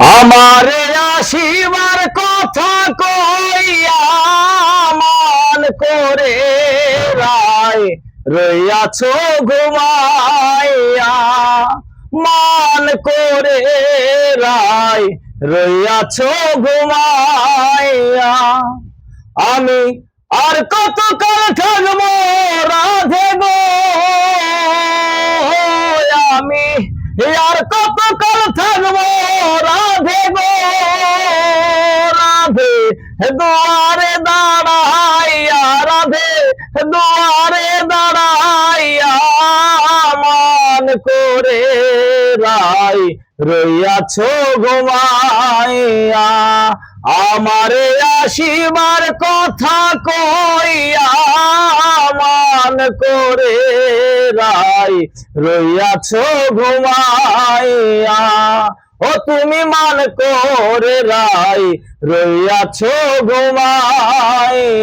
আমারে আসিবার কথা কইয়া মান করে রায় রইয়াছো ঘুমাইয়া। মান করে রায় রইয়াছো ঘুমাইয়া। আমি আর কতকাল থাকবো রাধে গো, আমি আর কতকাল থাকবো রাধে গো, রাধে দুয়ারে দাঁড়াইয়া, রাধে দুয়ারে দাঁড়াইয়া মান করে রায় রইয়াছো ঘুমাইয়া। আমারে আসিবার কথা কইয়া মান করে রায় রইয়াছো ঘুমাইয়া। ও তুমি মান করে রায় রইয়াছো ঘুমাইয়া।